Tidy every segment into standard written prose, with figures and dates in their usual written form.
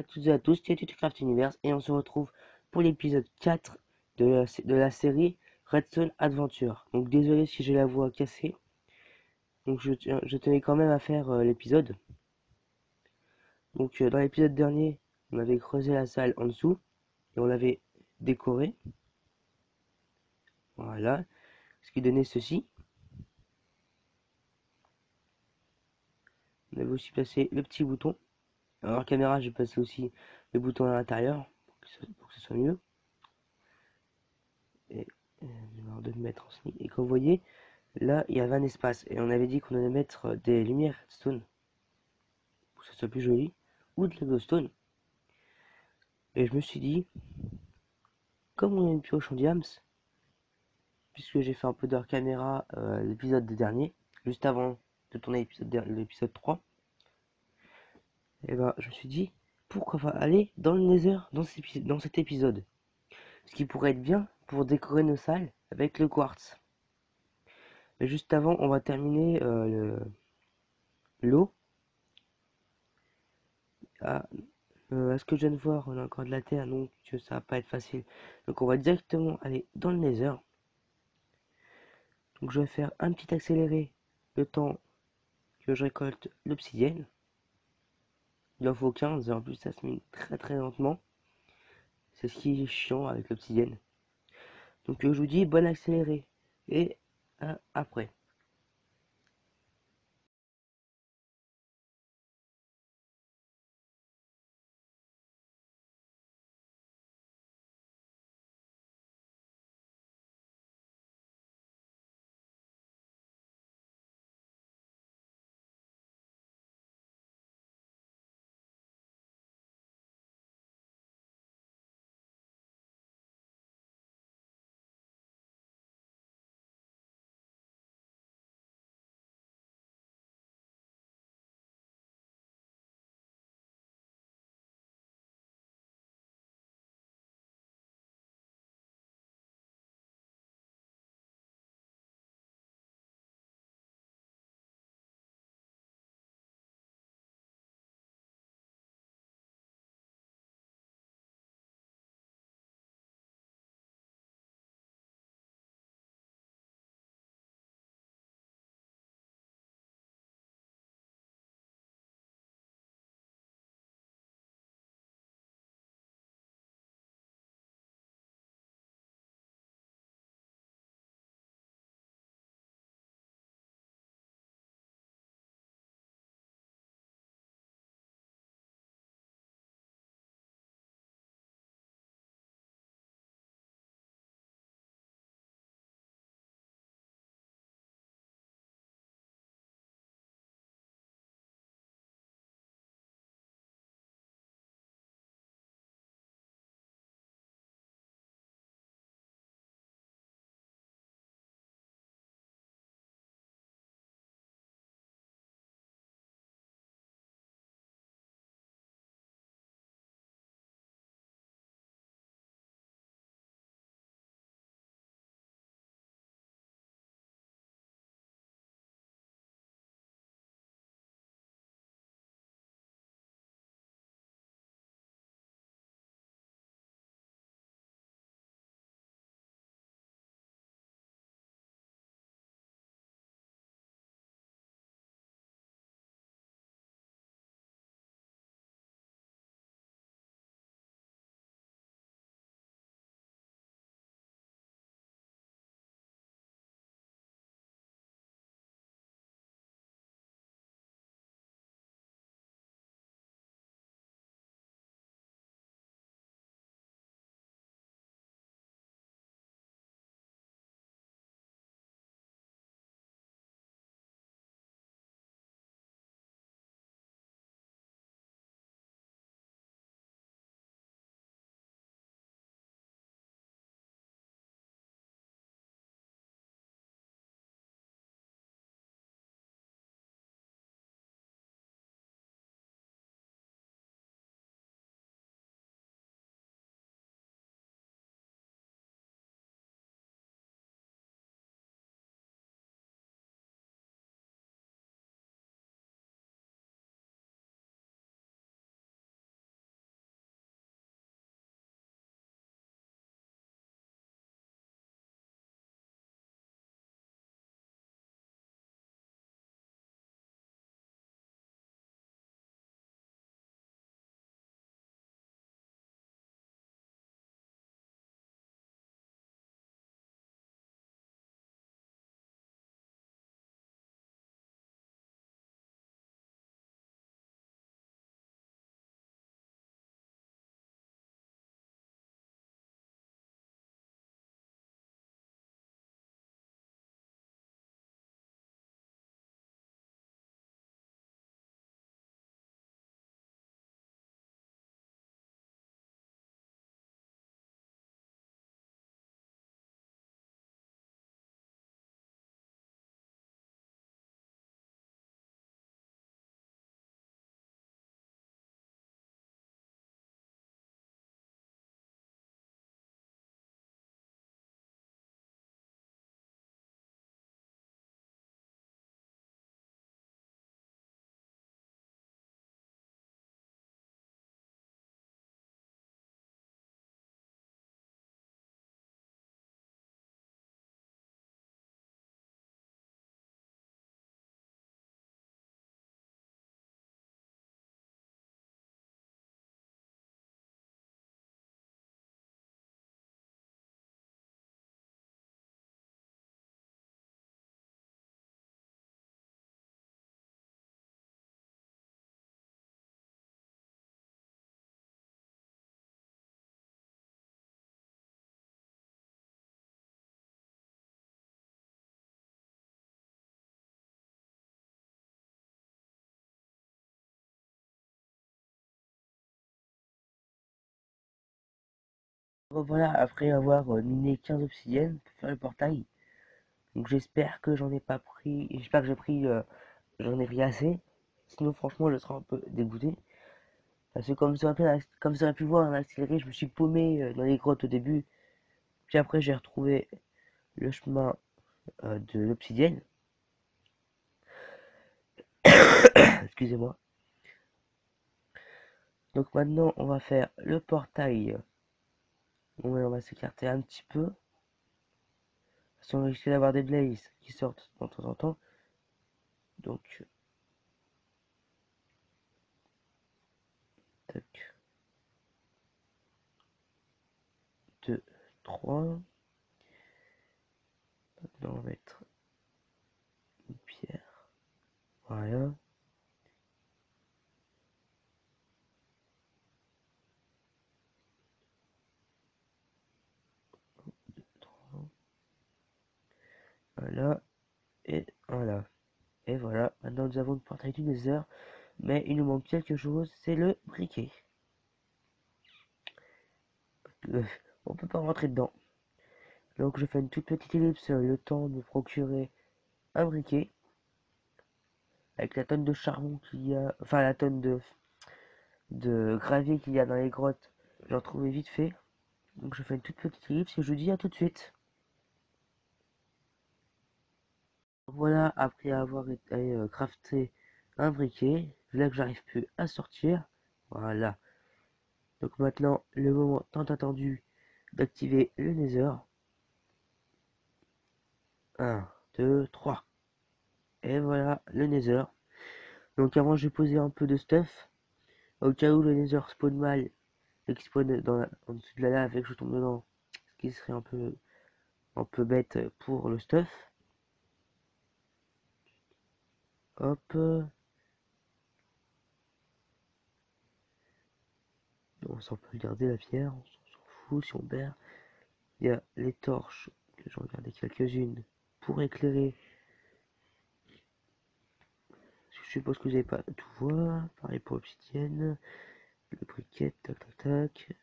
toutes et à tous, c'est Tutucraft Universe et on se retrouve pour l'épisode 4 de la série Redstone Adventure. Donc désolé si j'ai la voix cassée, donc je tenais quand même à faire l'épisode. Donc dans l'épisode dernier, on avait creusé la salle en dessous et on l'avait décoré. Voilà, ce qui donnait ceci. On avait aussi placé le petit bouton. Alors en caméra, j'ai placé aussi le bouton à l'intérieur pour que ce soit mieux. Et de me mettre en sneak. Et comme vous voyez, là, il y avait un espace et on avait dit qu'on allait mettre des lumières redstone pour que ça soit plus joli ou de la glowstone. Et je me suis dit, comme on a une pioche en diams, puisque j'ai fait un peu de caméra l'épisode dernier, juste avant de tourner l'épisode 3, et ben je me suis dit, pourquoi pas aller dans le Nether dans cet épisode. Ce qui pourrait être bien pour décorer nos salles avec le quartz. Mais juste avant, on va terminer l'eau. Ah, à ce que je viens de voir, on a encore de la terre, donc ça va pas être facile. Donc on va directement aller dans le Nether. Donc je vais faire un petit accéléré le temps que je récolte l'obsidienne. Il en faut 15, et en plus ça se mine très très lentement. C'est ce qui est chiant avec l'obsidienne. Donc je vous dis bon accéléré. Et après. Voilà, après avoir miné 15 obsidiennes pour faire le portail. Donc j'espère que j'en ai pas pris, j'espère que j'en ai pris assez. Sinon franchement je serais un peu dégoûté. Parce que comme ça aurait pu voir en accéléré, je me suis paumé dans les grottes au début. Puis après j'ai retrouvé le chemin de l'obsidienne. Excusez-moi. Donc maintenant on va faire le portail. Bon, ouais, on va s'écarter un petit peu. Parce qu'on risque d'avoir des blazes qui sortent de temps en temps. Donc, tac, 2, 3. Maintenant, on va mettre une pierre. Voilà. Voilà. Et voilà. Et voilà. Maintenant, nous avons le portail du Nether. Mais il nous manque quelque chose. C'est le briquet. Euh, on peut pas rentrer dedans. Donc, je fais une toute petite ellipse. Le temps de procurer un briquet. Avec la tonne de charbon qu'il y a. Enfin, la tonne de gravier qu'il y a dans les grottes. J'en trouvais vite fait. Donc, je fais une toute petite ellipse et je vous dis à tout de suite. Voilà, après avoir crafté un briquet, là que j'arrive plus à sortir, voilà. Donc maintenant, le moment tant attendu d'activer le Nether. Un, 2, 3. Et voilà, le Nether. Donc avant, j'ai posé un peu de stuff, au cas où le Nether spawn mal, et qu'il spawn en dessous de la lave et que je tombe dedans, ce qui serait un peu bête pour le stuff. Hop. On s'en peut garder la pierre, on s'en fout si on perd. Il y a les torches, que j'en regardais quelques-unes pour éclairer. Je suppose que vous n'avez pas tout voir. Pareil pour l'obsidienne. Le briquet, tac tac tac.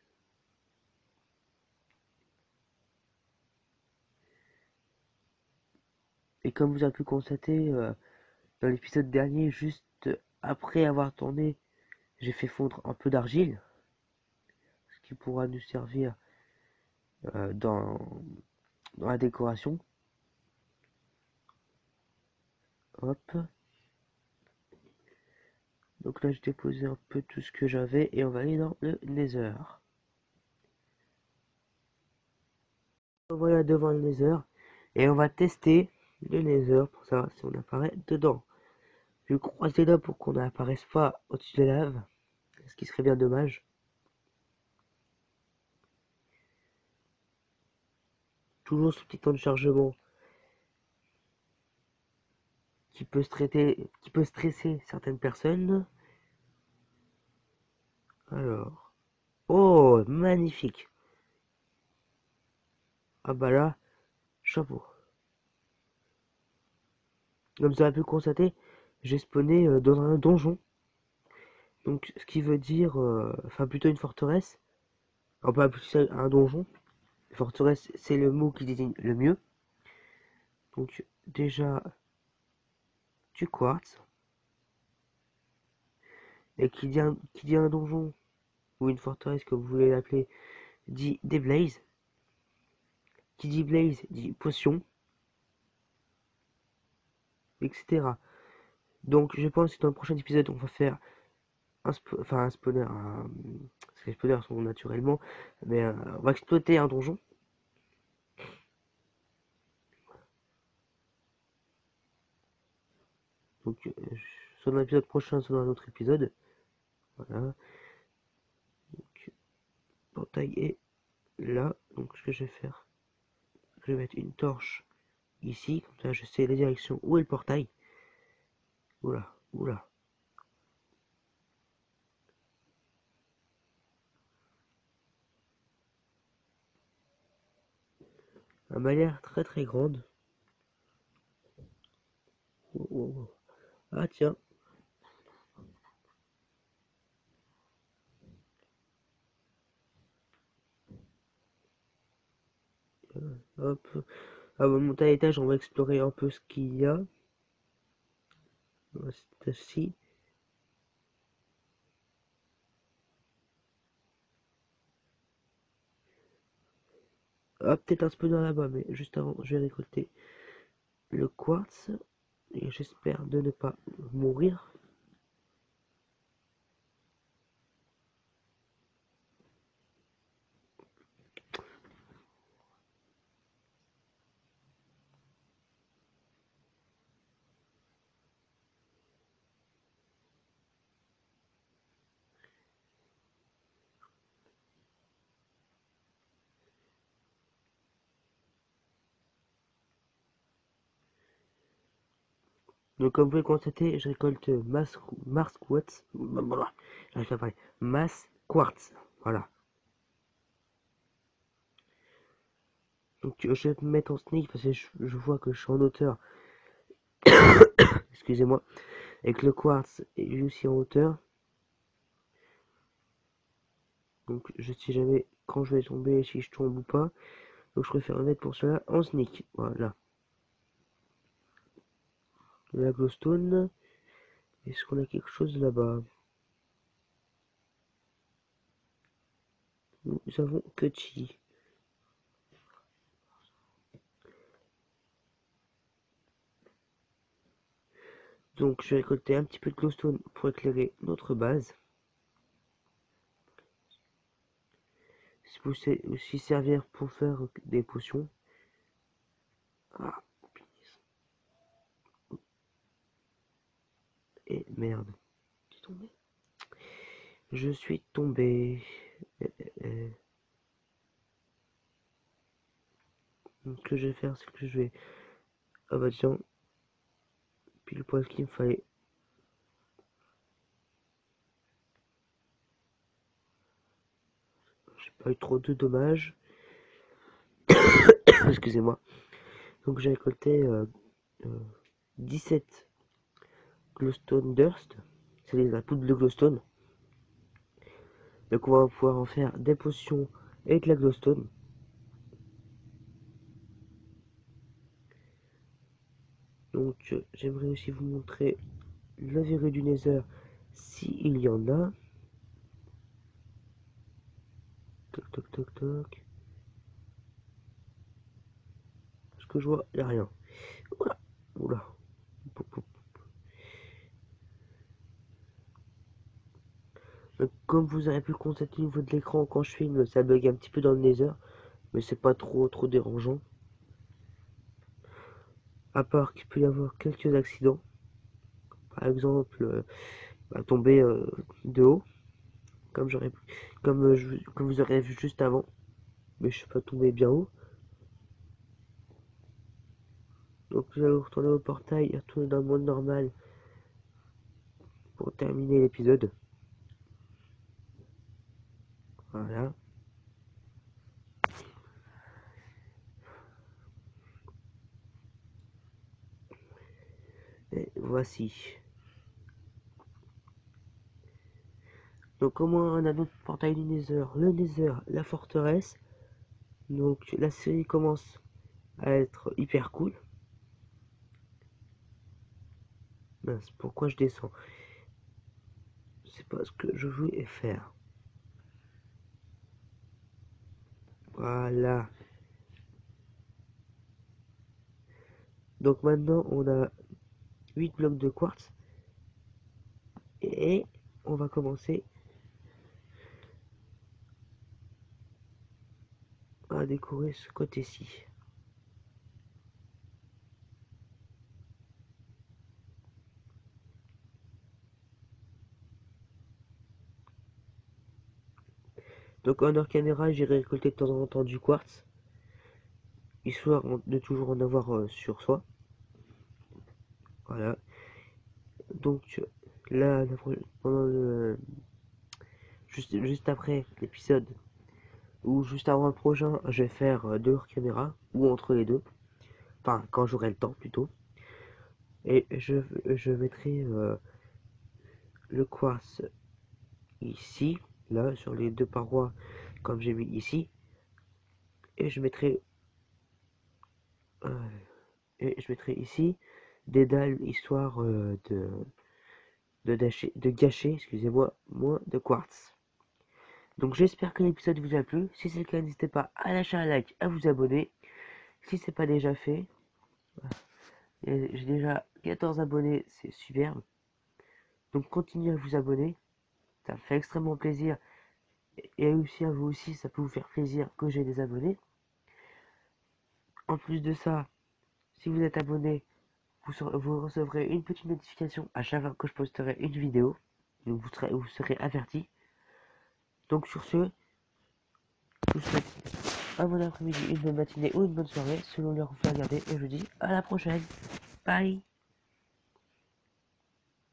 Et comme vous avez pu constater dans l'épisode dernier, juste après avoir tourné, j'ai fait fondre un peu d'argile. Ce qui pourra nous servir euh, dans, dans la décoration. Hop. Donc là, j'ai déposé un peu tout ce que j'avais et on va aller dans le Nether. Voilà devant le Nether et on va tester le Nether pour savoir si on apparaît dedans. Je croise les doigts pour qu'on n'apparaisse pas au-dessus de la lave, ce qui serait bien dommage. Toujours ce petit temps de chargement qui peut stresser certaines personnes. Alors, oh, magnifique. Ah bah là, chapeau. Comme vous avez pu le constater, j'ai spawné dans un donjon. Donc, ce qui veut dire, enfin plutôt une forteresse. On peut appeler ça un donjon. Forteresse, c'est le mot qui désigne le mieux. Donc, déjà, du quartz. Et qui dit un donjon, ou une forteresse comme vous voulez l'appeler, dit des blazes. Qui dit blaze dit potion, etc. Donc je pense que dans le prochain épisode, on va faire un spawner, parce que les spawners sont naturellement, mais on va exploiter un donjon. Donc soit dans l'épisode prochain, soit dans un autre épisode. Voilà. Donc, le portail est là. Donc ce que je vais faire, je vais mettre une torche ici, comme ça je sais la direction où est le portail. Oula, oula. Elle m'a l'air très très grande. Oh, oh, oh. Ah tiens, Hop. Avant de monter à l'étage, on va explorer un peu ce qu'il y a. C'est ici. Ah, peut-être un spawner là-bas, mais juste avant, je vais récolter le quartz. Et j'espère de ne pas mourir. Donc, comme vous pouvez constater, je récolte Mars quartz. J'arrive pas à parler. Mass quartz. Voilà. Donc, je vais me mettre en sneak parce que je vois que je suis en hauteur. Excusez-moi. Et que le quartz est aussi en hauteur. Donc, je sais jamais quand je vais tomber, si je tombe ou pas. Donc, je préfère me mettre pour cela en sneak. Voilà. La glowstone. Est-ce qu'on a quelque chose là-bas? Nous avons que chi. Donc, je vais récolter un petit peu de glowstone pour éclairer notre base. Ça peut aussi servir pour faire des potions. Ah, et merde. Je suis tombé. Je suis tombé. Euh, Donc, ce que je vais faire, c'est que je vais. Ah bah tiens, pile poil ce qu'il me fallait. J'ai pas eu trop de dommages. Excusez-moi. Donc, j'ai récolté euh, 17 glowstone dust. C'est la poudre de glowstone. Donc, on va pouvoir en faire des potions avec la glowstone. Donc, j'aimerais aussi vous montrer la verrue du Nether s'il y en a. Toc toc toc toc. Ce que je vois, il n'y a rien. Oula, oula. Donc, comme vous avez pu le constater au niveau de l'écran, quand je filme, ça bug un petit peu dans le Nether. Mais c'est pas trop dérangeant. À part qu'il peut y avoir quelques accidents. Par exemple, tomber de haut, comme j'aurais comme vous aurez vu juste avant. Mais je suis pas tombé bien haut. Donc je vais retourner au portail et retourner dans le monde normal pour terminer l'épisode. Voilà. Et voici. Donc comment on a notre portail du Nether, le Nether, la forteresse. Donc la série commence à être hyper cool. Mince, pourquoi je descends? C'est pas ce que je voulais faire. Voilà. Donc maintenant on a 8 blocs de quartz. Et on va commencer à décorer ce côté-ci. Donc en hors caméra, j'irai récolter de temps en temps du quartz, histoire de toujours en avoir sur soi. Voilà. Donc là, pendant juste après l'épisode, ou juste avant le prochain, je vais faire deux hors caméra, ou entre les deux. Enfin, quand j'aurai le temps plutôt. Et je mettrai le quartz ici, là, sur les deux parois, comme j'ai mis ici. Et je mettrai Et je mettrai ici des dalles histoire de gâcher, excusez-moi, moins de quartz. Donc j'espère que l'épisode vous a plu. Si c'est le cas, n'hésitez pas à lâcher un like, à vous abonner. Si c'est pas déjà fait, j'ai déjà 14 abonnés, c'est superbe. Donc continuez à vous abonner, ça me fait extrêmement plaisir. Et aussi à vous aussi, ça peut vous faire plaisir que j'ai des abonnés. En plus de ça, si vous êtes abonné, vous recevrez une petite notification à chaque fois que je posterai une vidéo. Donc vous serez averti. Donc sur ce, je vous souhaite un bon après-midi, une bonne matinée ou une bonne soirée, selon l'heure où vous regardez. Et je vous dis à la prochaine. Bye.